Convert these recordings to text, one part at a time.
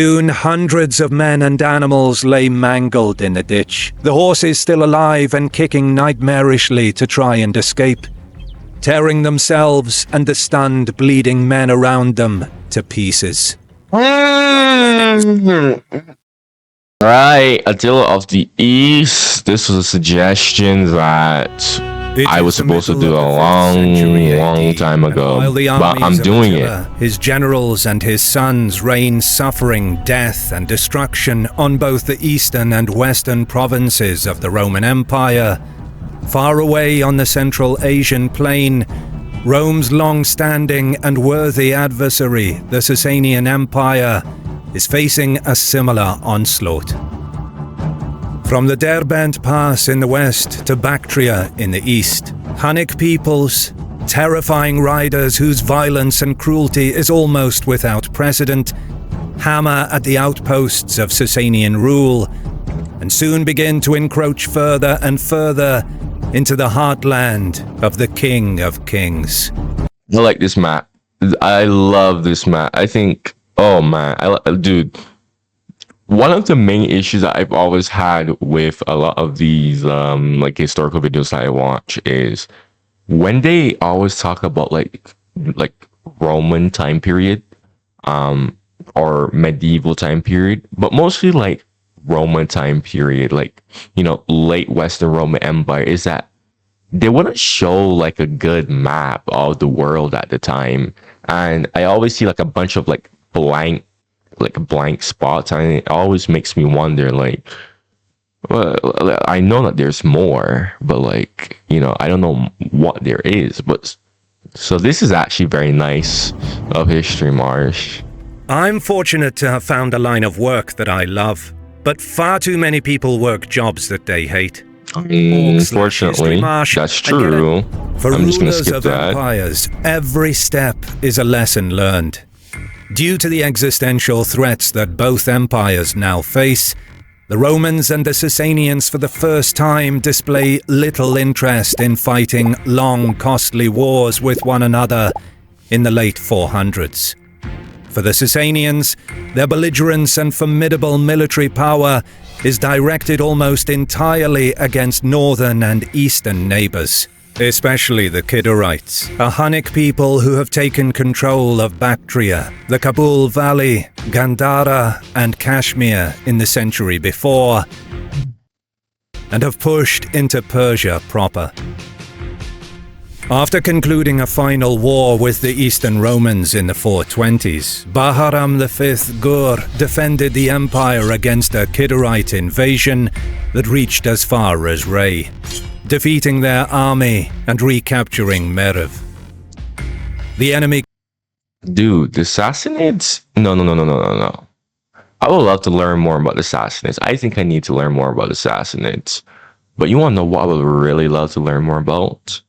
Soon hundreds of men and animals lay mangled in the ditch, the horses still alive and kicking nightmarishly to try and escape, tearing themselves and the stunned, bleeding men around them to pieces. Right, Attila of the East. This was a suggestion that I was supposed to do a long time ago, but I'm doing it. His generals and his sons reign suffering death and destruction on both the eastern and western provinces of the Roman Empire. Far away on the Central Asian plain, Rome's long-standing and worthy adversary, the Sasanian Empire, is facing a similar onslaught. From the Derbent Pass in the west to Bactria in the east, Hunnic peoples, terrifying riders whose violence and cruelty is almost without precedent, hammer at the outposts of Sasanian rule, and soon begin to encroach further and further into the heartland of the King of Kings. I like this map. I love this map. I think, oh man, dude. One of the main issues that I've always had with a lot of these like historical videos that I watch is when they always talk about like Roman time period or medieval time period, but mostly like Roman time period, like, you know, late Western Roman Empire, is that they wouldn't show like a good map of the world at the time. And I always see like a bunch of like blank spots, and it always makes me wonder, like, well, I know that there's more, but like, you know, I don't know what there is. But so this is actually very nice of History Marche. I'm fortunate to have found a line of work that I love, but far too many people work jobs that they hate. Unfortunately, that's true. For I'm just gonna rulers skip of that. empires, every step is a lesson learned. Due to the existential threats that both empires now face, the Romans and the Sasanians for the first time display little interest in fighting long, costly wars with one another in the late 400s. For the Sasanians, their belligerence and formidable military power is directed almost entirely against northern and eastern neighbors, especially the Kidarites, a Hunnic people who have taken control of Bactria, the Kabul Valley, Gandhara, and Kashmir in the century before, and have pushed into Persia proper. After concluding a final war with the Eastern Romans in the 420s, Bahram V Gur defended the empire against a Kidarite invasion that reached as far as Ray, defeating their army and recapturing Merv. The enemy... Dude, the Sassanids? No. I would love to learn more about the Sassanids. I think I need to learn more about the Sassanids. But you want to know what I would really love to learn more about?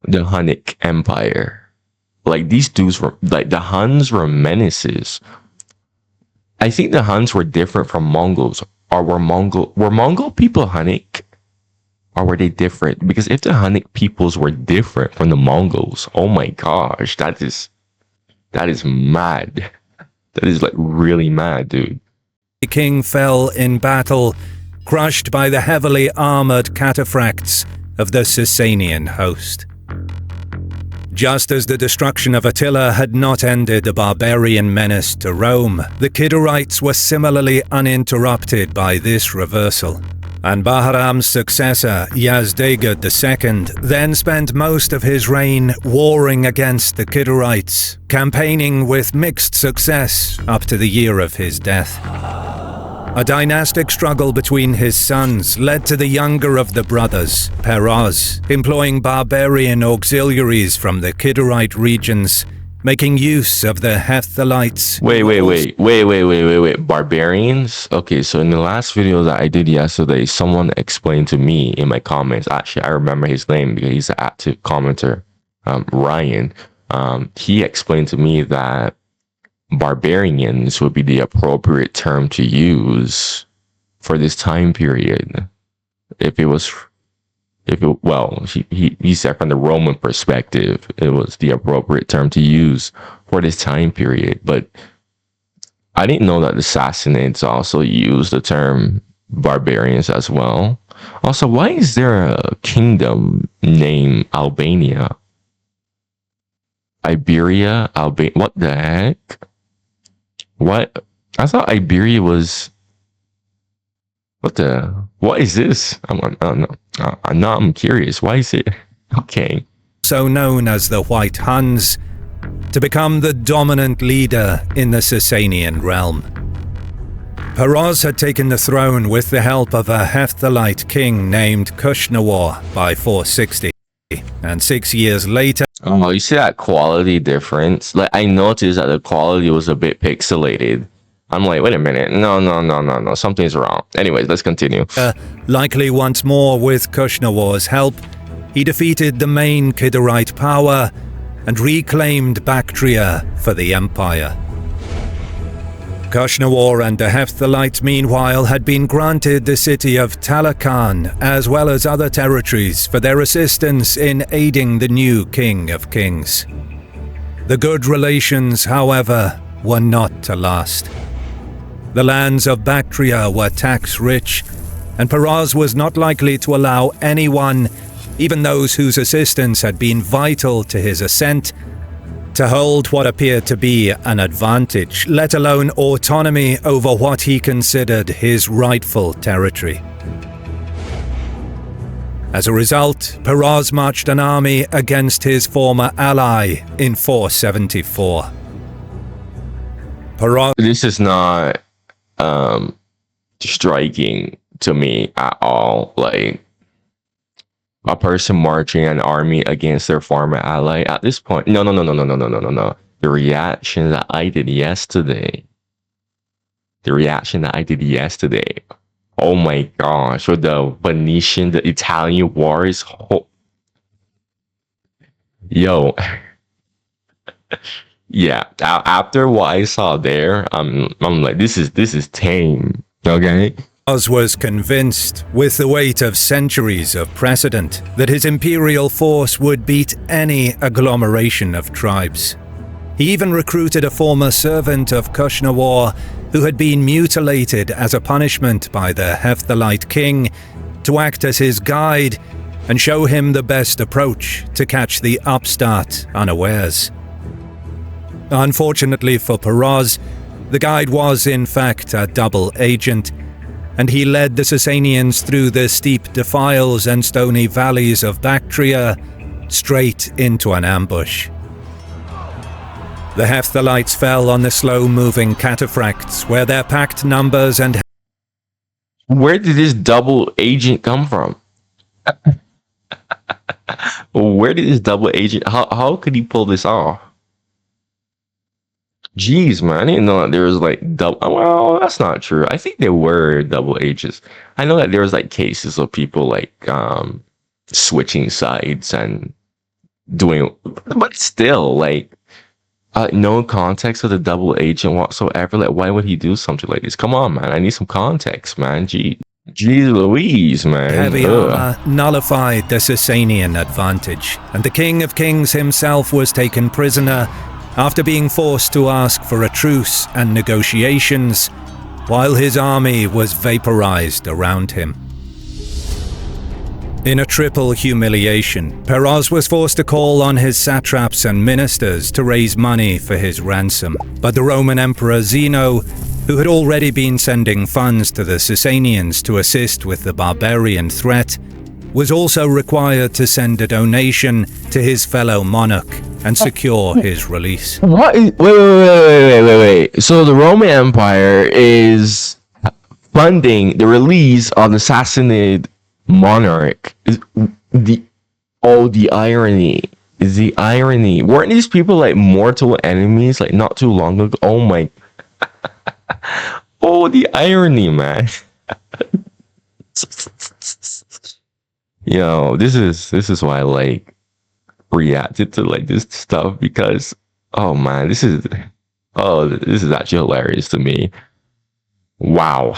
The Hunnic Empire. Like, these dudes were, like, the Huns were menaces. I think the Huns were different from Mongols. Or were Mongol people Hunnic? Or were they different? Because if the Hunnic peoples were different from the Mongols, oh my gosh, that is mad. That is like really mad, dude. The king fell in battle, crushed by the heavily armored cataphracts of the Sasanian host. Just as the destruction of Attila had not ended the barbarian menace to Rome, the Kidarites were similarly uninterrupted by this reversal. And Bahram's successor, Yazdegerd II, then spent most of his reign warring against the Kidarites, campaigning with mixed success up to the year of his death. A dynastic struggle between his sons led to the younger of the brothers, Peroz, employing barbarian auxiliaries from the Kidarite regions, making use of the Hephthalites. Wait. Barbarians? Okay, so in the last video that I did yesterday, someone explained to me in my comments, actually, I remember his name because he's an active commenter, Ryan. He explained to me that barbarians would be the appropriate term to use for this time period. He said from the Roman perspective, it was the appropriate term to use for this time period. But I didn't know that the Sassanids also use the term barbarians as well. Also, why is there a kingdom named Albania? Iberia, Albania. What the heck? What? I thought Iberia was. What is this? I'm curious. Why is it? Okay. So known as the White Huns, to become the dominant leader in the Sasanian realm. Peroz had taken the throne with the help of a Hephthalite king named Kushnawar by 460, and 6 years later. Oh, you see that quality difference? Like, I noticed that the quality was a bit pixelated. I'm like, wait a minute, no, something's wrong. Anyways, let's continue. Likely once more with Kushnawar's help, he defeated the main Kidderite power and reclaimed Bactria for the empire. Kushnawar and the Hephthalites, meanwhile, had been granted the city of Talakan as well as other territories for their assistance in aiding the new King of Kings. The good relations, however, were not to last. The lands of Bactria were tax-rich, and Peroz was not likely to allow anyone, even those whose assistance had been vital to his ascent, to hold what appeared to be an advantage, let alone autonomy over what he considered his rightful territory. As a result, Peroz marched an army against his former ally in 474. Peroz. This is not striking to me at all. Like, a person marching an army against their former ally at this point. No. The reaction that I did yesterday. Oh my gosh, with the Venetian, the Italian wars. Yo. Yeah, after what I saw there, I'm like, this is tame. Okay. Peroz was convinced, with the weight of centuries of precedent, that his imperial force would beat any agglomeration of tribes. He even recruited a former servant of Kushnawar, who had been mutilated as a punishment by the Hephthalite king, to act as his guide and show him the best approach to catch the upstart unawares. Unfortunately for Peroz, the guide was in fact a double agent, and he led the Sasanians through the steep defiles and stony valleys of Bactria straight into an ambush. The Hephthalites fell on the slow-moving cataphracts, where their packed numbers and... Where did this double agent come from? Where did this double agent... How could he pull this off? Jeez, man, I didn't know that there was like double. Well, that's not true. I think there were double agents. I know that there was like cases of people like switching sides and doing, but still, like, no context of the double agent whatsoever. Like, why would he do something like this? Come on, man, I need some context, man. Jeez Louise, man. Heavy armor nullified the Sasanian advantage, and the King of Kings himself was taken prisoner after being forced to ask for a truce and negotiations, while his army was vaporized around him. In a triple humiliation, Peroz was forced to call on his satraps and ministers to raise money for his ransom, but the Roman Emperor Zeno, who had already been sending funds to the Sasanians to assist with the barbarian threat, was also required to send a donation to his fellow monarch and secure his release. What? Wait. So the Roman Empire is funding the release of the Sassanid monarch. The irony. Weren't these people like mortal enemies like not too long ago? Oh my. Oh, the irony, man. Yo, this is why I like reacted to like this stuff, because oh man, this is actually hilarious to me. Wow.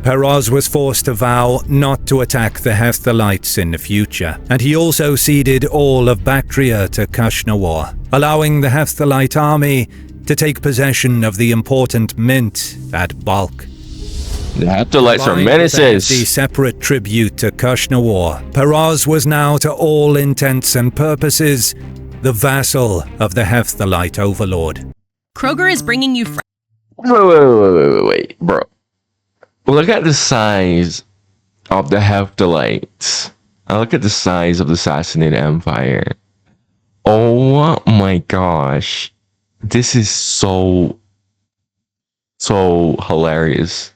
Peroz was forced to vow not to attack the Hephthalites in the future, and he also ceded all of Bactria to Kushnawar, allowing the Hephthalites army to take possession of the important mint at Balkh. The Hephthalites are The menaces. separate tribute to Kushnawar, Peroz was now, to all intents and purposes, the vassal of the Hephthalite overlord. Kroger is bringing you Wait, bro. Look at the size of the Hephthalites. Look at the size of the Sassanid Empire. Oh my gosh. This is so hilarious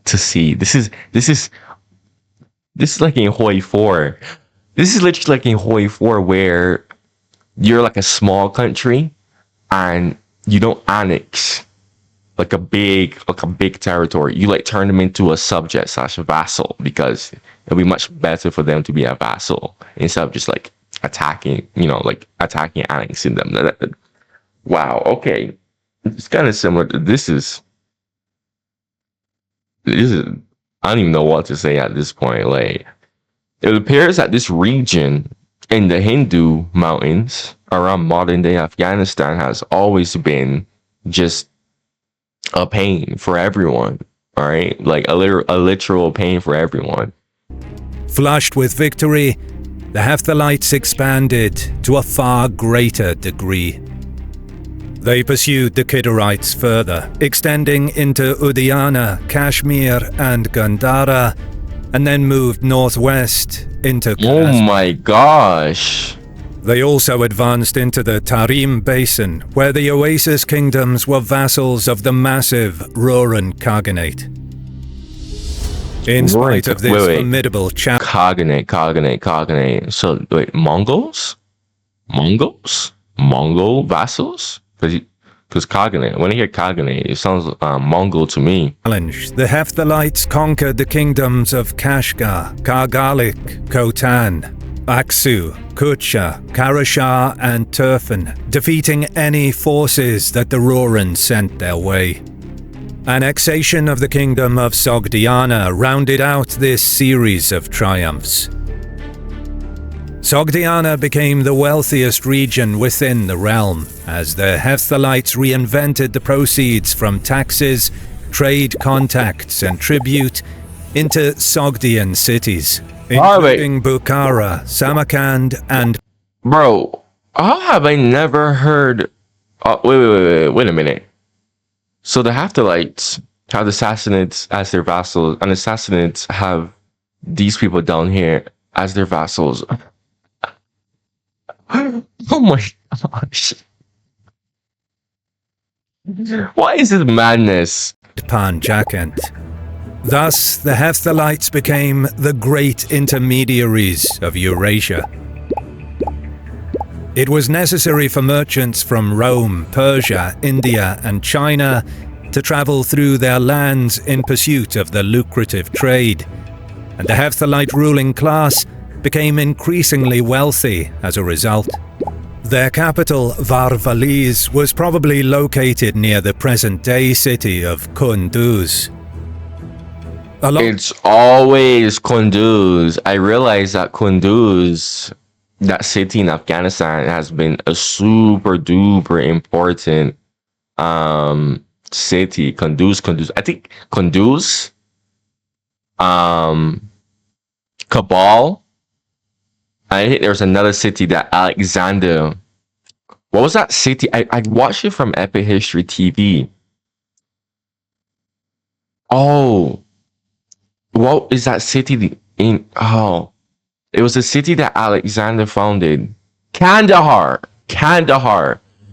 to see. This is like in Hoi 4. This is literally like in Hoi 4 where you're like a small country and you don't annex like a big territory. You like turn them into a subject / a vassal because it'll be much better for them to be a vassal instead of just like attacking, attacking and annexing them. Wow, okay. It's kind of similar to this is I don't even know what to say at this point. Like, it appears that this region in the Hindu mountains around modern day Afghanistan has always been just a pain for everyone. All right, like a literal pain for everyone. Flushed with victory, the Hephthalites expanded to a far greater degree. They pursued the Kidarites further, extending into Udayana, Kashmir, and Gandhara, and then moved northwest into Oh Kashmir. my gosh. They also advanced into the Tarim Basin, where the Oasis kingdoms were vassals of the massive Rouran Khaganate. In spite of this formidable challenge, Khaganate. So, wait, Mongols? Mongol vassals? Because Khaganate, when I hear Khaganate, it sounds Mongol to me. the Hephthalites conquered the kingdoms of Kashgar, Kargalik, Khotan, Aksu, Kucha, Karashar, and Turfan, defeating any forces that the Rouran sent their way. Annexation of the kingdom of Sogdiana rounded out this series of triumphs. Sogdiana became the wealthiest region within the realm, as the Hephthalites reinvented the proceeds from taxes, trade contacts, and tribute into Sogdian cities, including Bukhara, Samarkand, and... Bro, how have I never heard... wait a minute. So the Hephthalites have the Sassanids as their vassals, and the Sassanids have these people down here as their vassals. Oh my gosh. Why is this madness? Panjakent. Thus, the Hephthalites became the great intermediaries of Eurasia. It was necessary for merchants from Rome, Persia, India, and China to travel through their lands in pursuit of the lucrative trade, and the Hephthalite ruling class became increasingly wealthy as a result. Their capital, Varvaliz, was probably located near the present-day city of Kunduz. It's always Kunduz. I realize that Kunduz, that city in Afghanistan, has been a super duper important city. Kunduz. I think Kunduz, Kabul. I think there's another city that Alexander. What was that city? I watched it from Epic History TV. Oh, what is that city in? Oh, it was a city that Alexander founded. Kandahar.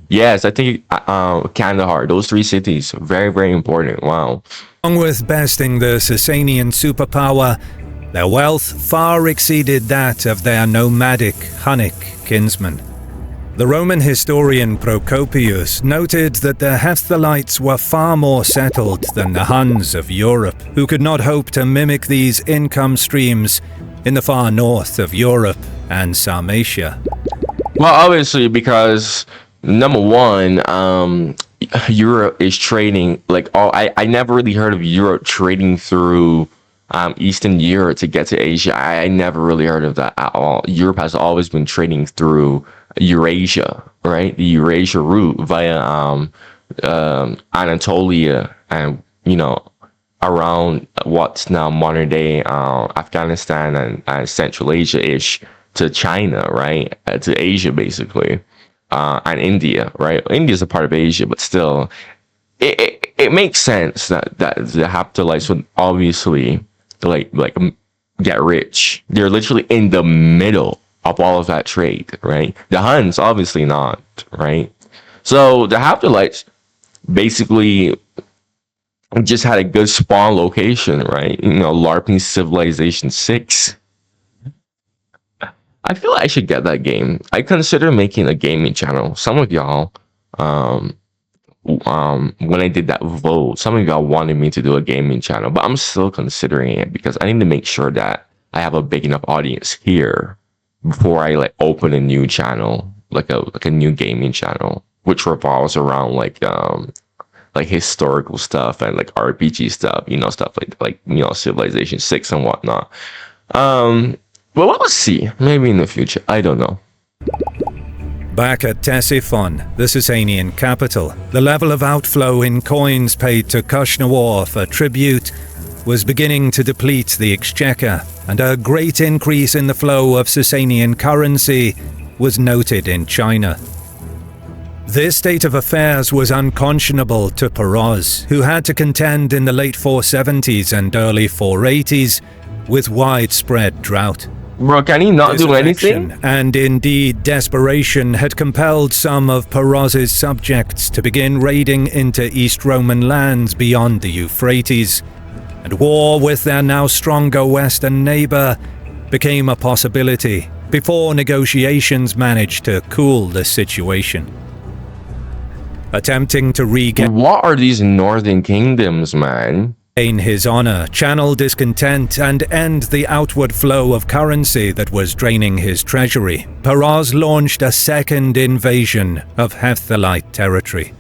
Yes, I think Kandahar. Those three cities, very, very important. Wow. Along with besting the Sasanian superpower, their wealth far exceeded that of their nomadic hunnic kinsmen. The Roman historian Procopius noted that the Hephthalites were far more settled than the Huns of Europe, who could not hope to mimic these income streams in the far north of Europe and Sarmatia. Well, obviously, because number one, Europe is trading I never really heard of Europe trading through Eastern Europe to get to Asia. I never really heard of that at all. Europe has always been trading through Eurasia, right? The Eurasia route via Anatolia, and around what's now modern day Afghanistan and Central Asia-ish, to China, right? To Asia, basically, and India, right? India's a part of Asia, but still, it makes sense that the Hephthalites would obviously get rich. They're literally in the middle of all of that trade, right? The Huns obviously not, right? So the Hephthalites basically just had a good spawn location, right? LARPing Civilization 6. I feel like I should get that game. I consider making a gaming channel. Some of y'all, when I did that vote, some of y'all wanted me to do a gaming channel, but I'm still considering it because I need to make sure that I have a big enough audience here before I open a new channel, like a new gaming channel, which revolves around like historical stuff and like RPG stuff, stuff like Civilization 6 and whatnot. Well, we'll see. Maybe in the future. I don't know. Back at Ctesiphon, the Sasanian capital, the level of outflow in coins paid to Kushnawar for tribute was beginning to deplete the exchequer, and a great increase in the flow of Sasanian currency was noted in China. This state of affairs was unconscionable to Peroz, who had to contend in the late 470s and early 480s with widespread drought. Bro, can he not do anything? And indeed desperation had compelled some of Peroz's subjects to begin raiding into East Roman lands beyond the Euphrates, and war with their now stronger western neighbor became a possibility before negotiations managed to cool the situation. Attempting to regain what are these northern kingdoms, man? His honor, channel discontent, and end the outward flow of currency that was draining his treasury, Peroz launched a second invasion of Hephthalite territory.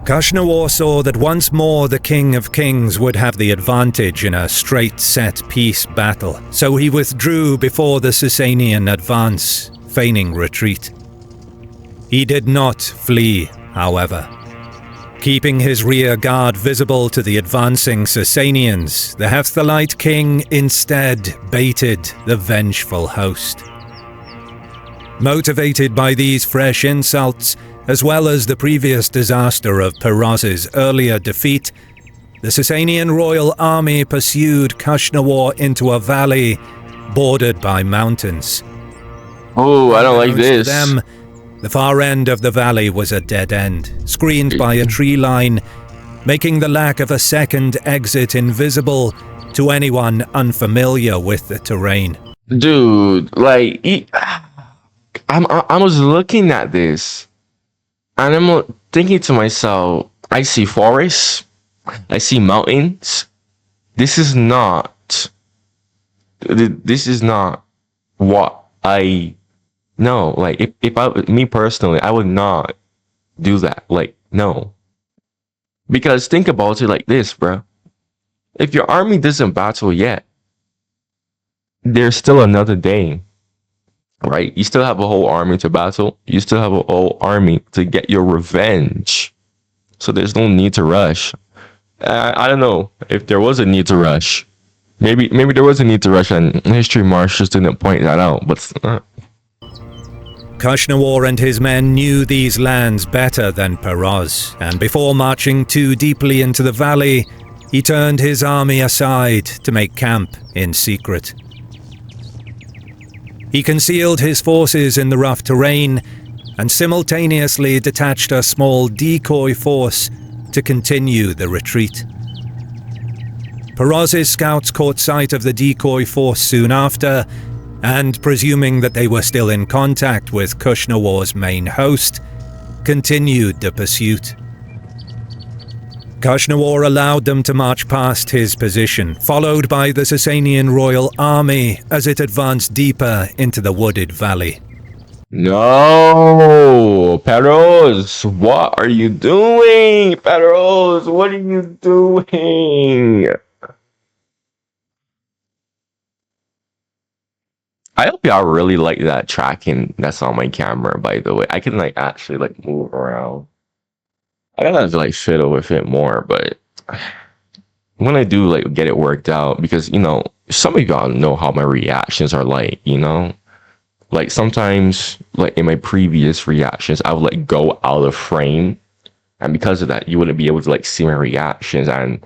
Kushnawar saw that once more the King of Kings would have the advantage in a straight set-piece battle, so he withdrew before the Sasanian advance, feigning retreat. He did not flee, however. Keeping his rear guard visible to the advancing Sasanians, the Hephthalite king instead baited the vengeful host. Motivated by these fresh insults, as well as the previous disaster of Peroz's earlier defeat, the Sasanian royal army pursued Kushnawar into a valley bordered by mountains. Oh, I don't like this. The far end of the valley was a dead end, screened by a tree line, making the lack of a second exit invisible to anyone unfamiliar with the terrain. Dude, I was looking at this, and I'm thinking to myself, I see forests, I see mountains. This is not what I know. Me personally, I would not do that. No. Because think about it like this, bro. If your army doesn't battle yet, there's still another day, right? You still have a whole army to battle. You still have a whole army to get your revenge. So there's no need to rush. I don't know if there was a need to rush. Maybe there was a need to rush, and History Marche just didn't point that out. But Kushnawar and his men knew these lands better than Peroz, and before marching too deeply into the valley, he turned his army aside to make camp in secret. He concealed his forces in the rough terrain and simultaneously detached a small decoy force to continue the retreat. Peroz's scouts caught sight of the decoy force soon after, and presuming that they were still in contact with Kushnawar's main host, continued the pursuit. Kushnawar allowed them to march past his position, followed by the Sasanian royal army as it advanced deeper into the wooded valley. No, Peroz, what are you doing? Peroz, what are you doing? I hope y'all really like that tracking that's on my camera, by the way. I can like actually like move around. I gotta have to like fiddle with it more, but when I do like get it worked out, because you know, some of y'all know how my reactions are like, you know? Like sometimes like in my previous reactions, I would like go out of frame. And because of that, you wouldn't be able to like see my reactions. And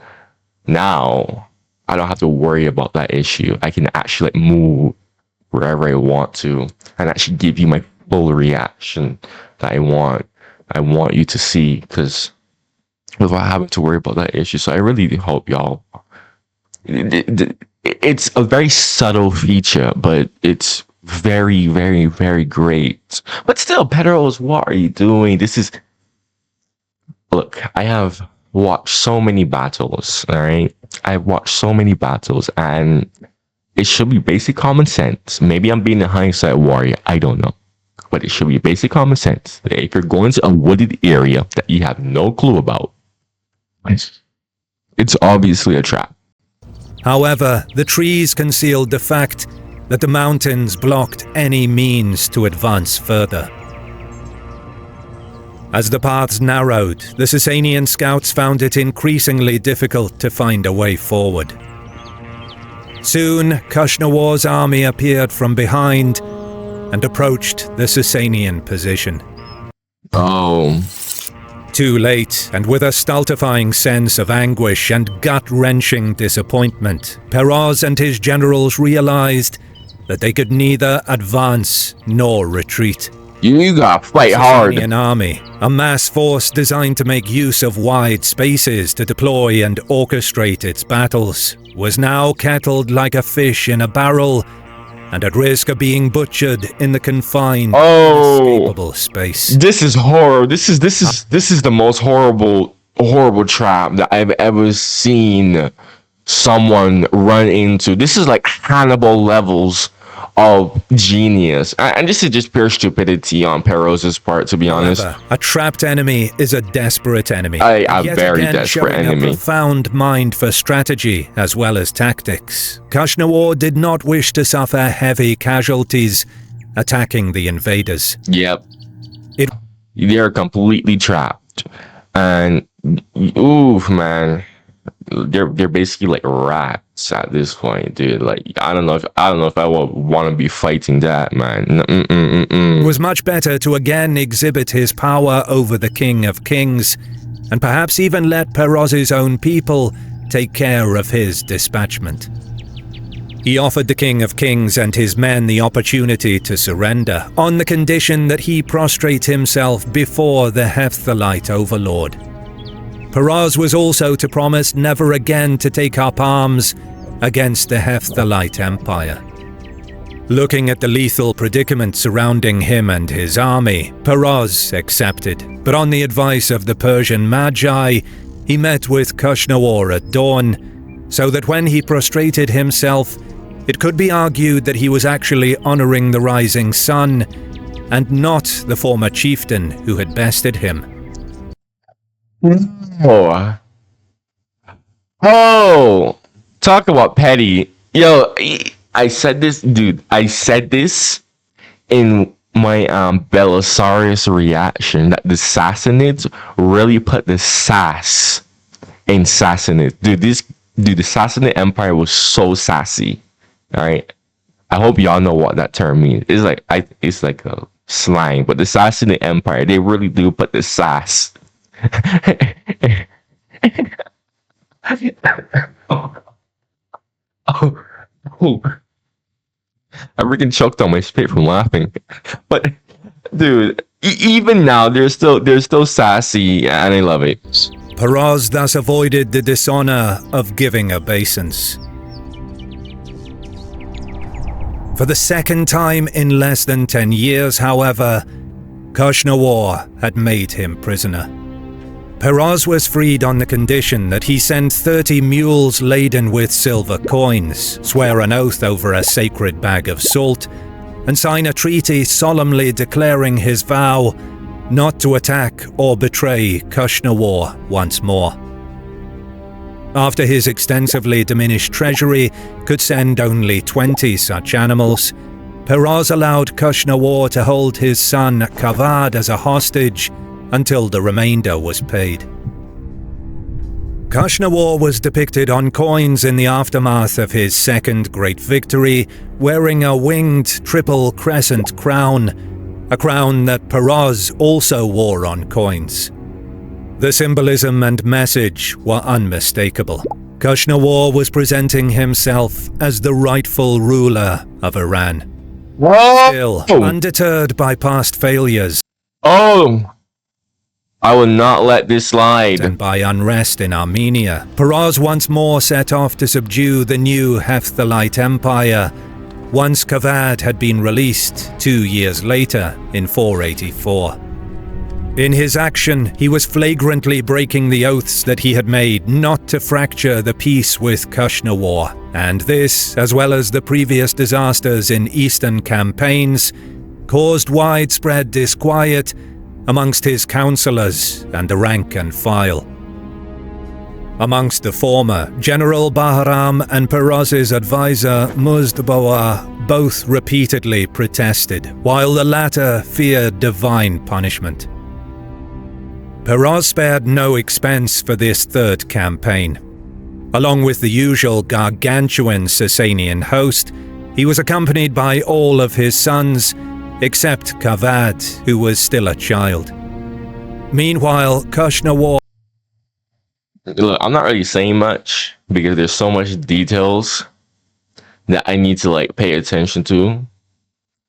now I don't have to worry about that issue. I can actually like move wherever I want to and actually give you my full reaction that I want you to see, because without having to worry about that issue. So I really hope y'all, it's a very subtle feature, but it's very, very, very great. But still, Peroz, what are you doing? Look, I have watched so many battles, all right? I've watched so many battles, and it should be basic common sense. Maybe I'm being a hindsight warrior. I don't know. But it should be basic common sense that if you're going to a wooded area that you have no clue about, it's obviously a trap. However, the trees concealed the fact that the mountains blocked any means to advance further. As the paths narrowed, the Sasanian scouts found it increasingly difficult to find a way forward. Soon, Kushnawur's army appeared from behind and approached the Sasanian position. Oh. Too late, and with a stultifying sense of anguish and gut-wrenching disappointment, Peroz and his generals realized that they could neither advance nor retreat. You gotta fight hard. The Sasanian army, a mass force designed to make use of wide spaces to deploy and orchestrate its battles, was now kettled like a fish in a barrel and at risk of being butchered in the confined, inescapable space. This is horror. This is the most horrible trap that I've ever seen someone run into. This is like Hannibal levels of genius, and this is just pure stupidity on Peroz's part, to be honest. A trapped enemy is a desperate enemy. A very desperate enemy. A profound mind for strategy as well as tactics. Kushnawur did not wish to suffer heavy casualties attacking the invaders. Yep. They're completely trapped, and oof, man. They're basically like rats at this point, dude. Like I don't know if I would want to be fighting that, man. It was much better to again exhibit his power over the King of Kings, and perhaps even let Peroz's own people take care of his dispatchment. He offered the King of Kings and his men the opportunity to surrender, on the condition that he prostrate himself before the Hephthalite overlord. Peroz was also to promise never again to take up arms against the Hephthalite Empire. Looking at the lethal predicament surrounding him and his army, Peroz accepted, but on the advice of the Persian Magi, he met with Kushnawur at dawn, so that when he prostrated himself, it could be argued that he was actually honoring the rising sun, and not the former chieftain who had bested him. Oh, talk about petty. Yo, I said this, dude. I said this in my Belisarius reaction, that the Sassanids really put the sass in Sassanids. Dude, the Sassanid Empire was so sassy. All right, I hope y'all know what that term means. It's like a slang, but the Sassanid Empire, they really do put the sass. Oh. I freaking choked on my spit from laughing. But dude, even now they're still sassy, and I love it. Peroz thus avoided the dishonor of giving obeisance. For the second time in less than 10 years, however, Kushnawur had made him prisoner. Peroz was freed on the condition that he send 30 mules laden with silver coins, swear an oath over a sacred bag of salt, and sign a treaty solemnly declaring his vow not to attack or betray Kushnawur once more. After his extensively diminished treasury could send only 20 such animals, Peroz allowed Kushnawar to hold his son Kavad as a hostage until the remainder was paid. Kushnawar was depicted on coins in the aftermath of his second great victory, wearing a winged triple crescent crown, a crown that Peroz also wore on coins. The symbolism and message were unmistakable. Kushnawar was presenting himself as the rightful ruler of Iran. Still, undeterred by past failures, I will not let this slide. And by unrest in Armenia, Peroz once more set off to subdue the new Hephthalite Empire, once Kavad had been released 2 years later in 484. In his action, he was flagrantly breaking the oaths that he had made not to fracture the peace with Kushnawar, and this, as well as the previous disasters in eastern campaigns, caused widespread disquiet amongst his councillors and the rank and file. Amongst the former, General Bahram and Peroz's advisor Muzdbawa both repeatedly protested, while the latter feared divine punishment. Peroz spared no expense for this third campaign. Along with the usual gargantuan Sasanian host, he was accompanied by all of his sons, except Kavad, who was still a child. Meanwhile, Kushnawar... Look, I'm not really saying much because there's so much details that I need to pay attention to.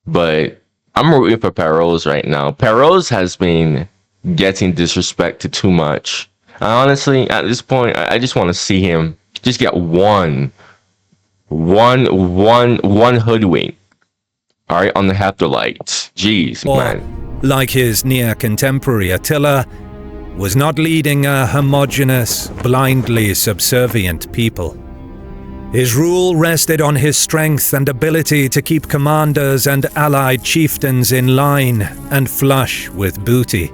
But I'm rooting for Peroz right now. Peroz has been getting disrespected too much. Honestly, at this point, I just want to see him just get one hoodwink. All right, on the Hephthalites. Jeez, man. Like his near contemporary Attila, was not leading a homogeneous, blindly subservient people. His rule rested on his strength and ability to keep commanders and allied chieftains in line and flush with booty.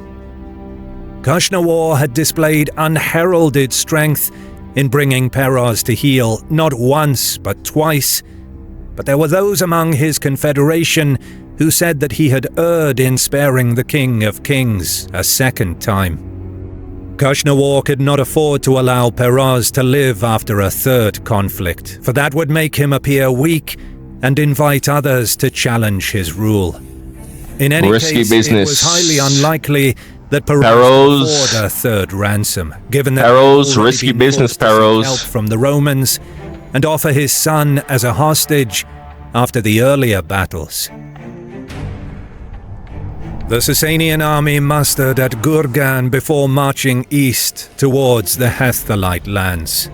Kushnawar had displayed unheralded strength in bringing Peroz to heel not once but twice, but there were those among his confederation who said that he had erred in sparing the King of Kings a second time. Kushnawar could not afford to allow Peroz to live after a third conflict, for that would make him appear weak and invite others to challenge his rule. In any case, it was highly unlikely that Peroz would afford a third ransom, given that Peroz, risky business, Peroz. Help from the Romans and offer his son as a hostage after the earlier battles. The Sasanian army mustered at Gurgan before marching east towards the Hephthalite lands.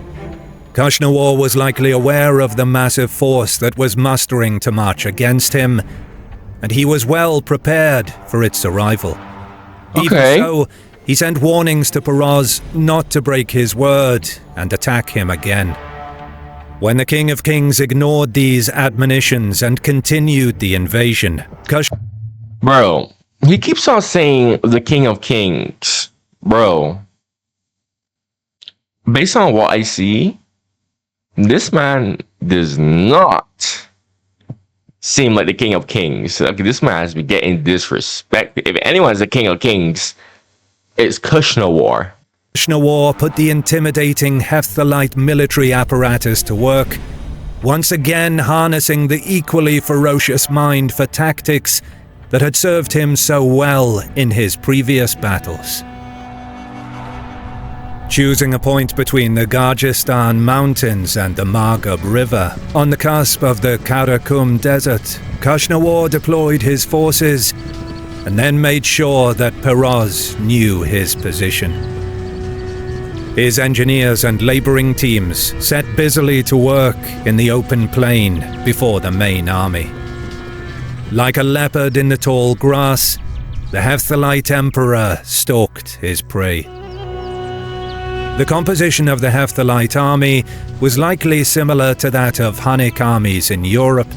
Kushnawar was likely aware of the massive force that was mustering to march against him, and he was well prepared for its arrival. Even so, he sent warnings to Peroz not to break his word and attack him again. When the King of Kings ignored these admonitions and continued the invasion, Bro, he keeps on saying the King of Kings. Bro, based on what I see, this man does not seem like the King of Kings. Like, this man has been getting disrespected. If anyone's the King of Kings, it's Kushnawar. Kushnawar put the intimidating Hephthalite military apparatus to work, once again harnessing the equally ferocious mind for tactics that had served him so well in his previous battles. Choosing a point between the Gargistan Mountains and the Maghreb River, on the cusp of the Karakum Desert, Kushnawar deployed his forces and then made sure that Peroz knew his position. His engineers and laboring teams set busily to work in the open plain before the main army. Like a leopard in the tall grass, the Hephthalite emperor stalked his prey. The composition of the Hephthalite army was likely similar to that of hunnic armies in Europe,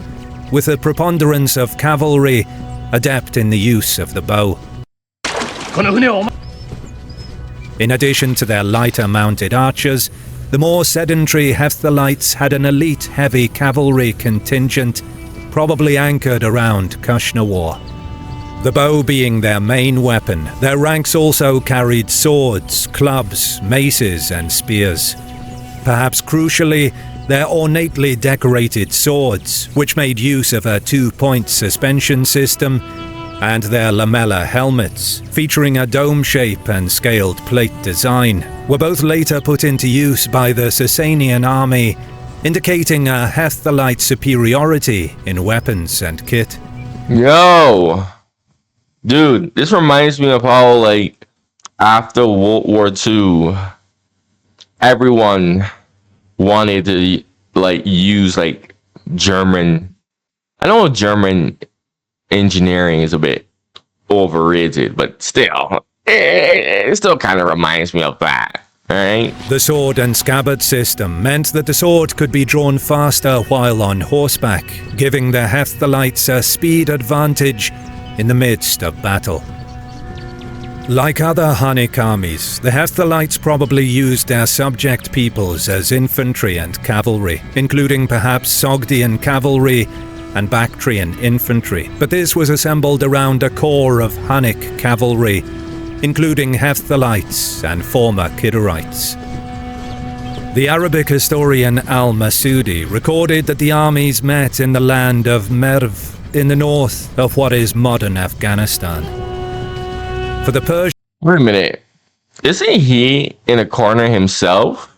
with a preponderance of cavalry adept in the use of the bow. In addition to their lighter mounted archers, the more sedentary Hephthalites had an elite heavy cavalry contingent probably anchored around Kushnawar. The bow being their main weapon, their ranks also carried swords, clubs, maces, and spears. Perhaps crucially, their ornately decorated swords, which made use of a 2-point suspension system, and their lamella helmets, featuring a dome shape and scaled plate design, were both later put into use by the Sasanian army, indicating a Hephthalite superiority in weapons and kit. Yo! Dude, this reminds me of how, like, after World War II, everyone wanted to, like, use, like, German. I know German engineering is a bit overrated, but still, it still kind of reminds me of that, right? The sword and scabbard system meant that the sword could be drawn faster while on horseback, giving the Hephthalites a speed advantage in the midst of battle. Like other hunnic armies, the Hephthalites probably used their subject peoples as infantry and cavalry, including perhaps Sogdian cavalry and Bactrian infantry, but this was assembled around a core of hunnic cavalry, including Hephthalites and former Kidarites. The Arabic historian al-Masudi recorded that the armies met in the land of Merv, in the north of what is modern Afghanistan. For the Persians, Wait a minute. Isn't he in a corner himself?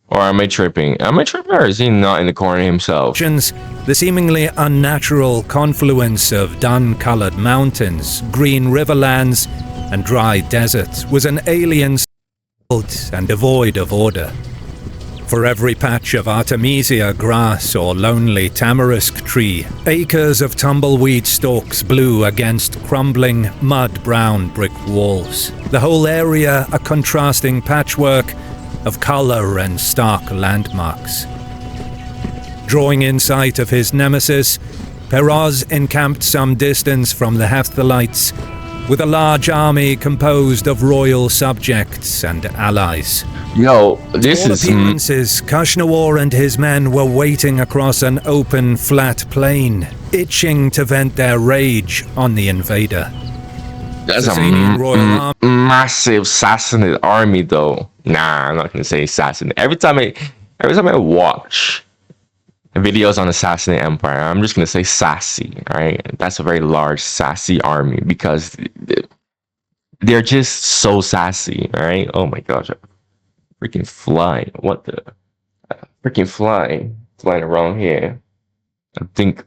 Or am I tripping? Am I tripping, or is he not in the corner himself? the seemingly unnatural confluence of dun-colored mountains, green riverlands, and dry desert was an alien sight and devoid of order. For every patch of artemisia grass or lonely tamarisk tree, acres of tumbleweed stalks blew against crumbling, mud-brown brick walls. The whole area a contrasting patchwork of color and stark landmarks. Drawing in sight of his nemesis, Peroz encamped some distance from the Hephthalites, with a large army composed of royal subjects and allies. Yo, this All is appearances, Kushnawar and his men were waiting across an open, flat plain, itching to vent their rage on the invader. that's a Sasanian royal army. massive Sassanid army, though. Nah, I'm not gonna say Sassanid. Every time I watch videos on the Sassanid Empire, I'm just gonna say sassy. Right? That's a very large sassy army because they're just so sassy. Right? Oh my gosh. Freaking fly. What the? Freaking fly. Flying around here. I think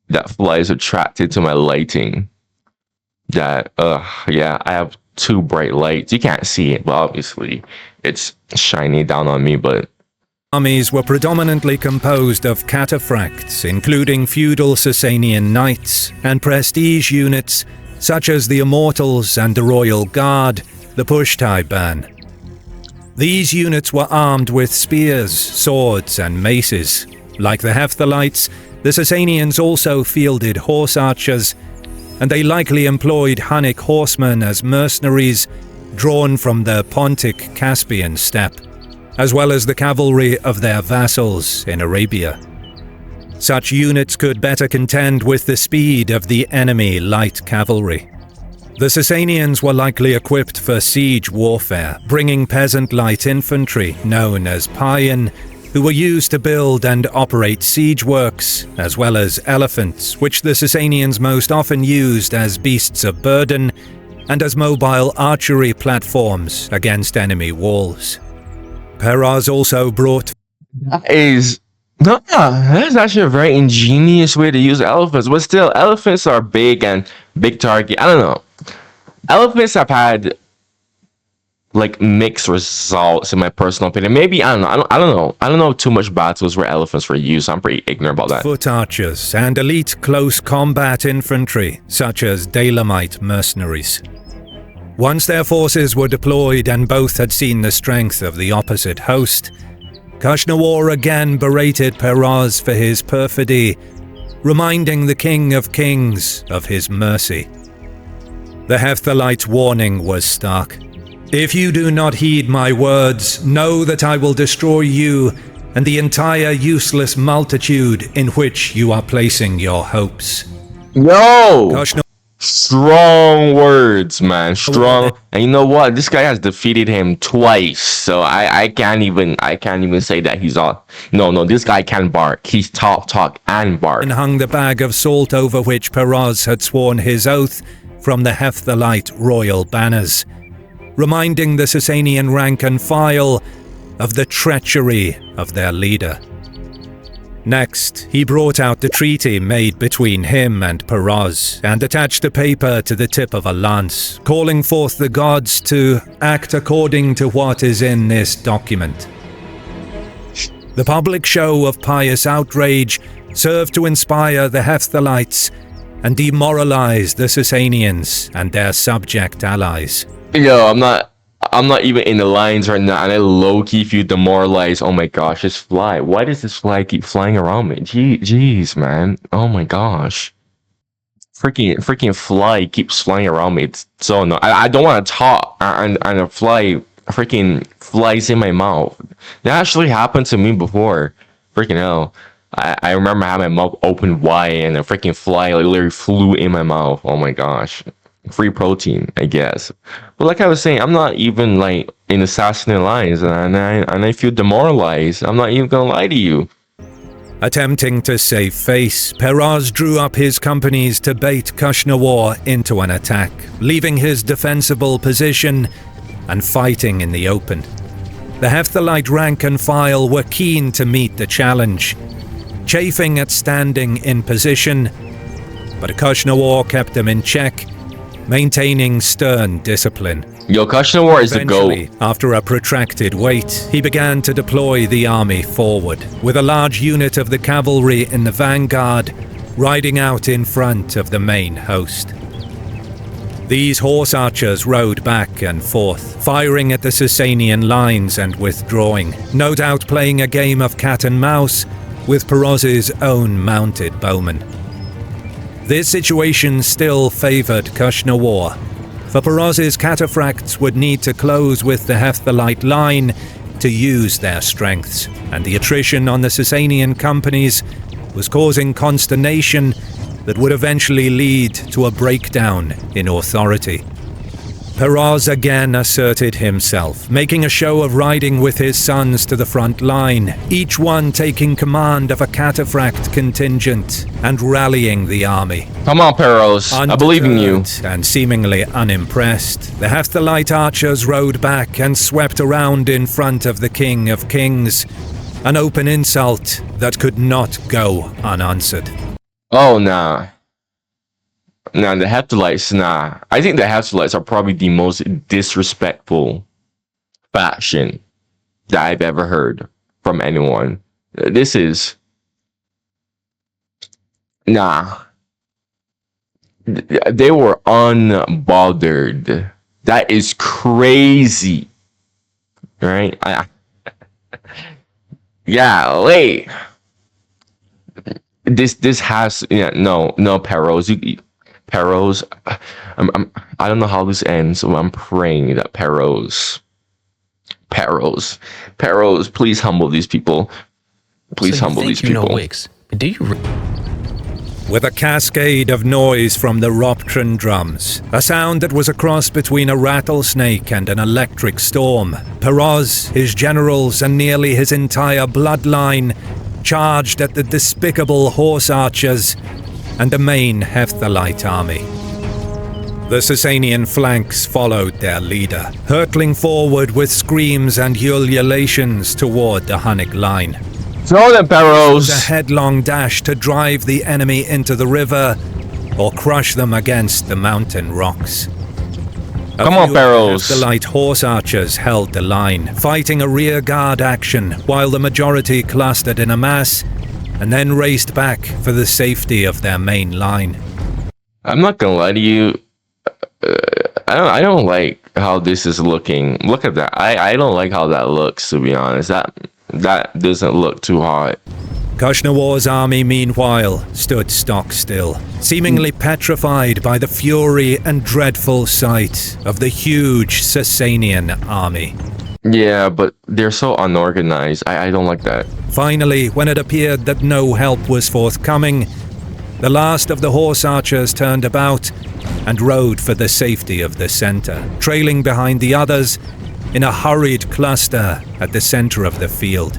that fly is attracted to my lighting. Yeah, I have 2 bright lights. You can't see it, but obviously it's shining down on me, but Armies were predominantly composed of cataphracts, including feudal Sasanian knights, and prestige units such as the Immortals and the Royal Guard, the Pushtai Ban. These units were armed with spears, swords, and maces. Like the Hephthalites, the Sasanians also fielded horse archers, and they likely employed hunnic horsemen as mercenaries drawn from the Pontic Caspian steppe, as well as the cavalry of their vassals in Arabia. Such units could better contend with the speed of the enemy light cavalry. The Sasanians were likely equipped for siege warfare, bringing peasant light infantry, known as Payan, who were used to build and operate siege works, as well as elephants, which the Sasanians most often used as beasts of burden and as mobile archery platforms against enemy walls. Peroz also brought that's actually a very ingenious way to use elephants. But still, elephants are big and big target. I don't know. Elephants have had like mixed results in my personal opinion. Maybe I don't know. I don't know too much battles where elephants were used. I'm pretty ignorant about that. Foot archers and elite close combat infantry, such as Dalamite mercenaries. Once their forces were deployed and both had seen the strength of the opposite host, Kushnawar again berated Peroz for his perfidy, reminding the King of Kings of his mercy. The Hephthalite's warning was stark. If you do not heed my words, know that I will destroy you and the entire useless multitude in which you are placing your hopes. Yo! Kushner Strong words, man. Strong. And you know what? This guy has defeated him twice. So I can't even say that he's all. No, this guy can bark. He's talk and bark. and hung the bag of salt over which Peroz had sworn his oath from the Hephthalite royal banners, reminding the Sasanian rank and file of the treachery of their leader. Next, he brought out the treaty made between him and Peroz, and attached a paper to the tip of a lance, calling forth the gods to act according to what is in this document. The public show of pious outrage served to inspire the Hephthalites and demoralize the Sasanians and their subject allies. Yo, I'm not even in the lines right now, and I low-key feel demoralized. Oh my gosh, this fly. Why does this fly keep flying around me? Jeez, man. Oh my gosh. Freaking fly keeps flying around me. It's so annoying. I don't want to talk, and a fly freaking flies in my mouth. That actually happened to me before. Freaking hell. I remember having my mouth open wide, and a freaking fly literally flew in my mouth. Oh my gosh. Free protein, I guess. But like I was saying, I'm not even like in assassinate lines, and I feel demoralized. I'm not even gonna lie to you. Attempting to save face, Peroz drew up his companies to bait Kushnawar into an attack, leaving his defensible position and fighting in the open. The Hephthalite rank and file were keen to meet the challenge, chafing at standing in position, but Kushnawar kept them in check, maintaining stern discipline. Yo, Kushnawar is the Eventually, GOAT. after a protracted wait, he began to deploy the army forward, with a large unit of the cavalry in the vanguard riding out in front of the main host. These horse archers rode back and forth, firing at the Sasanian lines and withdrawing, no doubt playing a game of cat and mouse with Peroz's own mounted bowmen. This situation still favored Kushnawar, for Peroz's cataphracts would need to close with the Hephthalite line to use their strengths, and the attrition on the Sasanian companies was causing consternation that would eventually lead to a breakdown in authority. Peroz again asserted himself, making a show of riding with his sons to the front line, each one taking command of a cataphract contingent and rallying the army. Come on, Peroz. I believe in you. Undeterred and seemingly unimpressed, the Hephthalite archers rode back and swept around in front of the King of Kings, an open insult that could not go unanswered. Oh, nah. Nah, the Hephthalites, nah. I think the Hephthalites are probably the most disrespectful faction that I've ever heard from anyone. This is... Nah. They were unbothered. That is crazy. Right? Yeah, wait. This has... Yeah, no, Peroz. Peroz, I don't know how this ends, so I'm praying that Peroz, please humble these people. Please humble these people. You know Wix. Do you? With a cascade of noise from the Roptran drums, a sound that was a cross between a rattlesnake and an electric storm, Peroz, his generals, and nearly his entire bloodline charged at the despicable horse archers and the main Hephthalites army. The Sasanian flanks followed their leader, hurtling forward with screams and ululations toward the Hunnic line. Throw them, It was a Peroz! headlong dash to drive the enemy into the river or crush them against the mountain rocks. Come on, Peroz! The light horse archers held the line, fighting a rear guard action while the majority clustered in a mass and then raced back for the safety of their main line. I'm not gonna lie to you. I don't like how this is looking. Look at that. I don't like how that looks, to be honest. That doesn't look too hot. Kushnawar's army, meanwhile, stood stock still, seemingly petrified by the fury and dreadful sight of the huge Sasanian army. Yeah, but they're so unorganized. I don't like that. Finally, when it appeared that no help was forthcoming, the last of the horse archers turned about and rode for the safety of the center, trailing behind the others in a hurried cluster at the center of the field.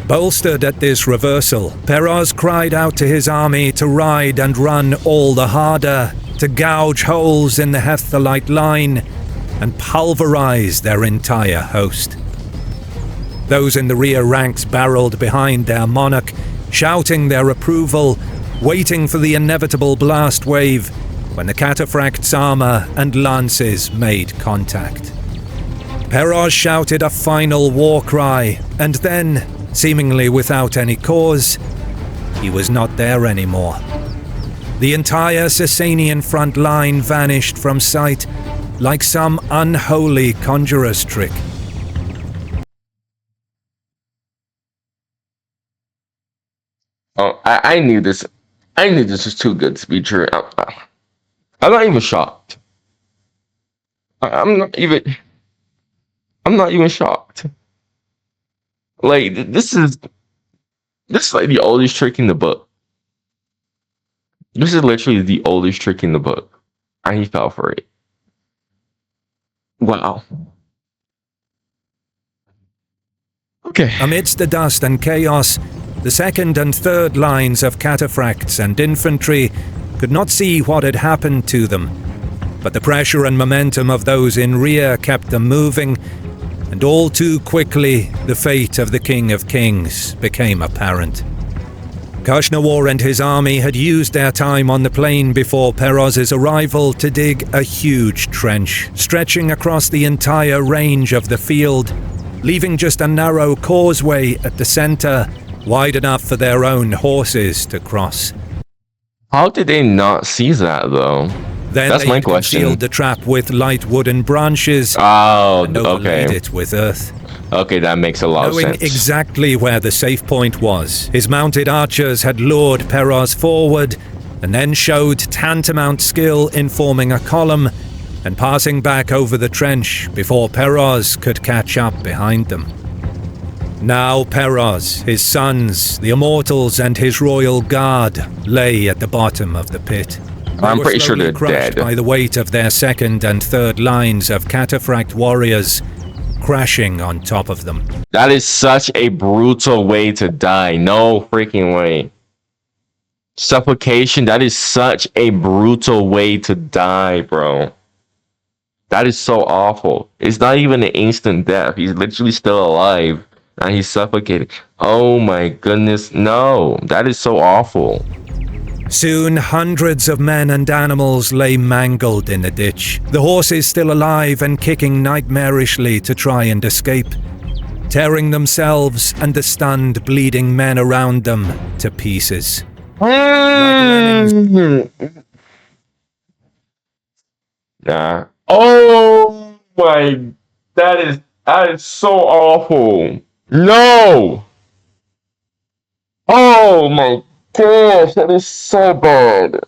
Bolstered at this reversal, Peroz cried out to his army to ride and run all the harder, to gouge holes in the Hephthalite line and pulverize their entire host. Those in the rear ranks barreled behind their monarch, shouting their approval, waiting for the inevitable blast wave when the cataphract's armor and lances made contact. Peroz shouted a final war cry, and then, seemingly without any cause, he was not there anymore. The entire Sasanian front line vanished from sight like some unholy conjurer's trick. Oh, I knew this. I knew this was too good to be true. I'm not even shocked. I'm not even. I'm not even shocked. Like this is like the oldest trick in the book. This is literally the oldest trick in the book, and he fell for it. Wow. Okay. Amidst the dust and chaos, the second and third lines of cataphracts and infantry could not see what had happened to them, but the pressure and momentum of those in rear kept them moving, and all too quickly the fate of the King of Kings became apparent. Kushnawar and his army had used their time on the plain before Peroz's arrival to dig a huge trench, stretching across the entire range of the field, leaving just a narrow causeway at the center, wide enough for their own horses to cross. How did they not see that, though? Then That's they my question. concealed the trap with light wooden branches and overlaid it with earth. Okay, that makes a lot of sense. Knowing exactly where the safe point was, his mounted archers had lured Peroz forward and then showed tantamount skill in forming a column and passing back over the trench before Peroz could catch up behind them. Now Peroz, his sons, the Immortals, and his royal guard lay at the bottom of the pit. I'm pretty sure they're crushed dead. by the weight of their second and third lines of cataphract warriors crashing on top of them. That is such a brutal way to die. No freaking way. Suffocation, that is such a brutal way to die, bro. That is so awful. It's not even an instant death. He's literally still alive and he's suffocating. Oh my goodness. No, that is so awful. Soon, hundreds of men and animals lay mangled in the ditch, the horses still alive and kicking nightmarishly to try and escape, tearing themselves and the stunned, bleeding men around them to pieces. Nah. Oh my, that is so awful. No. Oh my gosh, that is so bad.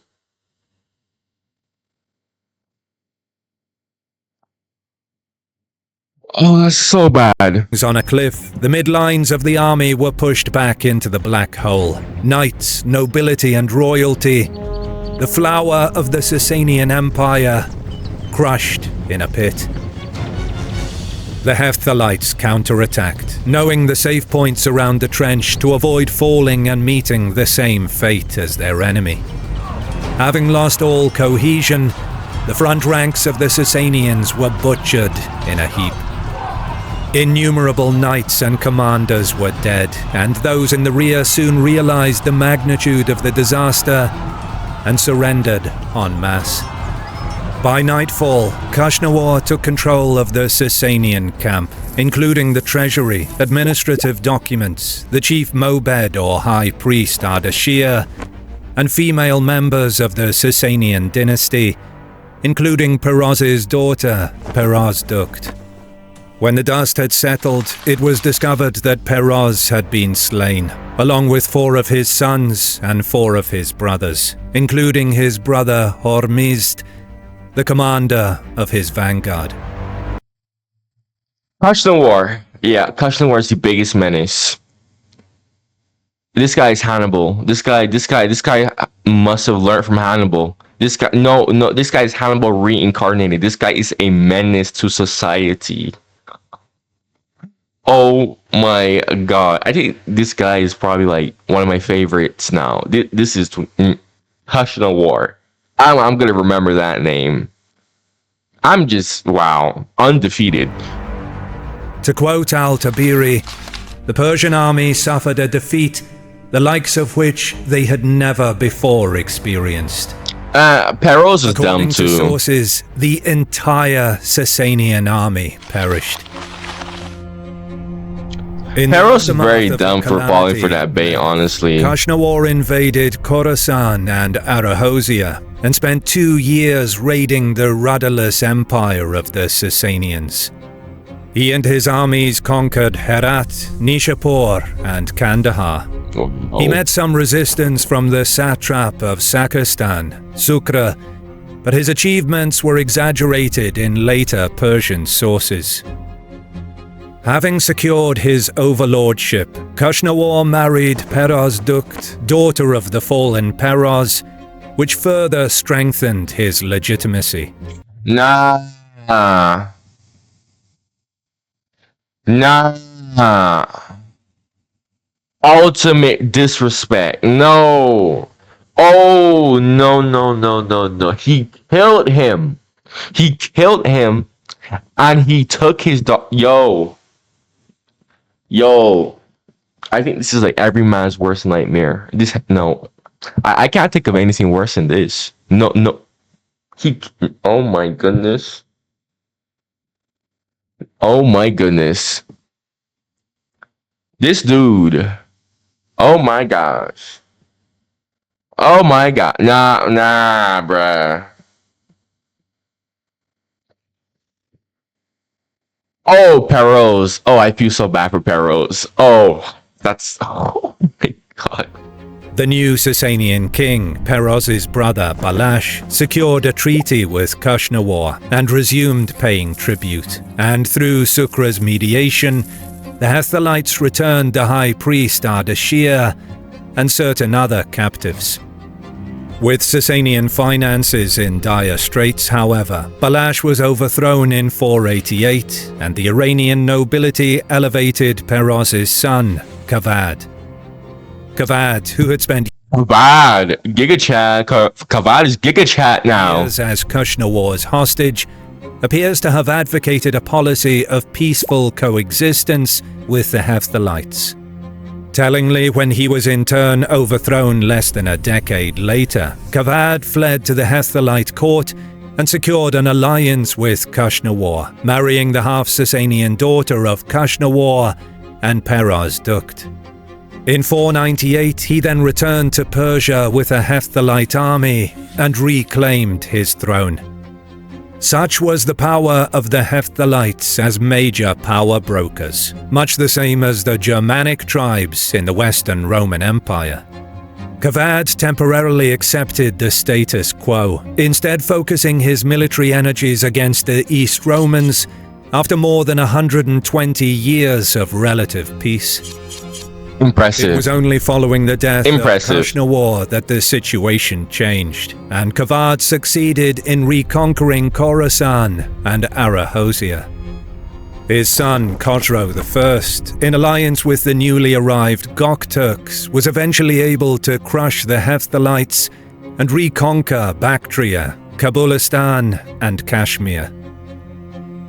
Oh, that's so bad. On a cliff, the midlines of the army were pushed back into the black hole. Knights, nobility and royalty, the flower of the Sasanian Empire, crushed in a pit. The Hephthalites counterattacked, knowing the safe points around the trench to avoid falling and meeting the same fate as their enemy. Having lost all cohesion, the front ranks of the Sasanians were butchered in a heap. Innumerable knights and commanders were dead, and those in the rear soon realized the magnitude of the disaster and surrendered en masse. By nightfall, Kushnawar took control of the Sasanian camp, including the treasury, administrative documents, the chief Mobed or high priest Ardashir, and female members of the Sasanian dynasty, including Peroz's daughter, Perozdukt. When the dust had settled, it was discovered that Peroz had been slain, along with 4 of his sons and 4 of his brothers, including his brother Hormizd, the commander of his vanguard. Kashtan War. Yeah, Kashtan War is the biggest menace. This guy is Hannibal. This guy must have learned from Hannibal. This guy, no, this guy is Hannibal reincarnated. This guy is a menace to society. Oh my god. I think this guy is probably like one of my favorites now. This is Kashtan War. I'm gonna remember that name. I'm just, wow, undefeated. To quote al-Tabiri, the Persian army suffered a defeat the likes of which they had never before experienced. Peroz is dumb According to too. sources, the entire Sasanian army perished. In the Peroz is aftermath very of the dumb for falling for calamity, that bait, honestly. Kashnawar invaded Khorasan and Arahosia and spent 2 years raiding the rudderless empire of the Sasanians. He and his armies conquered Herat, Nishapur, and Kandahar. He met some resistance from the satrap of Sakistan, Sukra, but his achievements were exaggerated in later Persian sources. Having secured his overlordship, Kashnawar married Peroz Dukt, daughter of the fallen Peroz, which further strengthened his legitimacy. Nah. Ultimate disrespect. No. Oh, no. He killed him. And he took his dog. Yo. I think this is like every man's worst nightmare. I can't think of anything worse than this. No. Oh my goodness. This dude. Oh my gosh. Oh my god. Nah, bruh. Oh, Peroz. Oh, I feel so bad for Peroz. Oh my god. The new Sasanian king, Peroz's brother Balash, secured a treaty with Kashnawar and resumed paying tribute. And through Sukra's mediation, the Hephthalites returned the high priest Ardashir and certain other captives. With Sasanian finances in dire straits, however, Balash was overthrown in 488, and the Iranian nobility elevated Peroz's son, Kavad. Kavad, who had spent Kavad. GigaChat. Kavad is GigaChat now. years as Kushnawar's hostage, appears to have advocated a policy of peaceful coexistence with the Hephthalites. Tellingly, when he was in turn overthrown less than a decade later, Kavad fled to the Hephthalite court and secured an alliance with Kashnawar, marrying the half-Sasanian daughter of Kashnawar and Peroz Dukt. In 498, he then returned to Persia with a Hephthalite army and reclaimed his throne. Such was the power of the Hephthalites as major power brokers, much the same as the Germanic tribes in the Western Roman Empire. Kavad temporarily accepted the status quo, instead focusing his military energies against the East Romans after more than 120 years of relative peace. Impressive. It was only following the death Impressive. of Kashnawar that the situation changed, and Kavad succeeded in reconquering Khorasan and Arahosia. His son Khosrow I, in alliance with the newly arrived Gokturks, was eventually able to crush the Hephthalites and reconquer Bactria, Kabulistan, and Kashmir.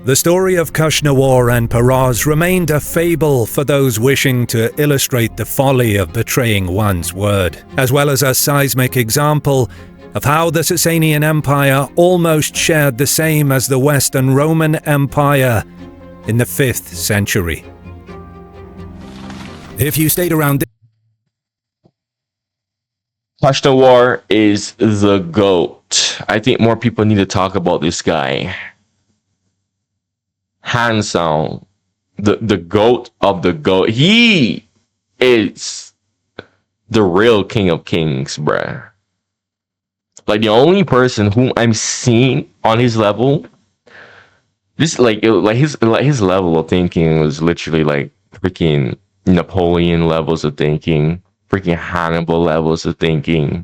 The story of Kashnawar and Peroz remained a fable for those wishing to illustrate the folly of betraying one's word, as well as a seismic example of how the Sasanian Empire almost shared the same as the Western Roman Empire in the 5th century. If you stayed around, Kashnawar is the GOAT. I think more people need to talk about this guy. Hands down, the GOAT of the GOAT. He is the real king of kings, bruh. Like, the only person whom I'm seeing on his level, This like his level of thinking was literally like freaking Napoleon levels of thinking, freaking Hannibal levels of thinking.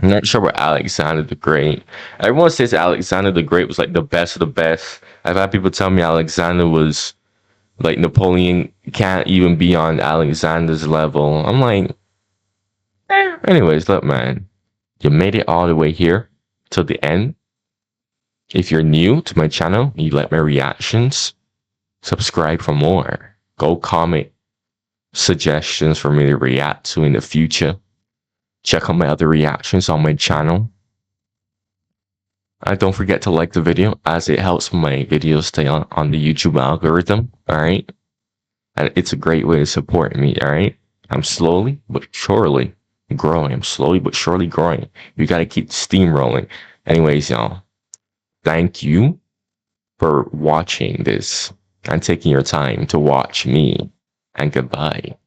I'm not sure about Alexander the Great. Everyone says Alexander the Great was like the best of the best. I've had people tell me Alexander was like Napoleon can't even be on Alexander's level. I'm like, anyways, look, man, you made it all the way here till the end. If you're new to my channel, you like my reactions, subscribe for more. Go comment suggestions for me to react to in the future. Check out my other reactions on my channel. And don't forget to like the video as it helps my videos stay on the YouTube algorithm, alright? And it's a great way to support me, alright? I'm slowly but surely growing. I'm slowly but surely growing. You gotta keep steamrolling. Anyways, y'all, thank you for watching this and taking your time to watch me. And goodbye.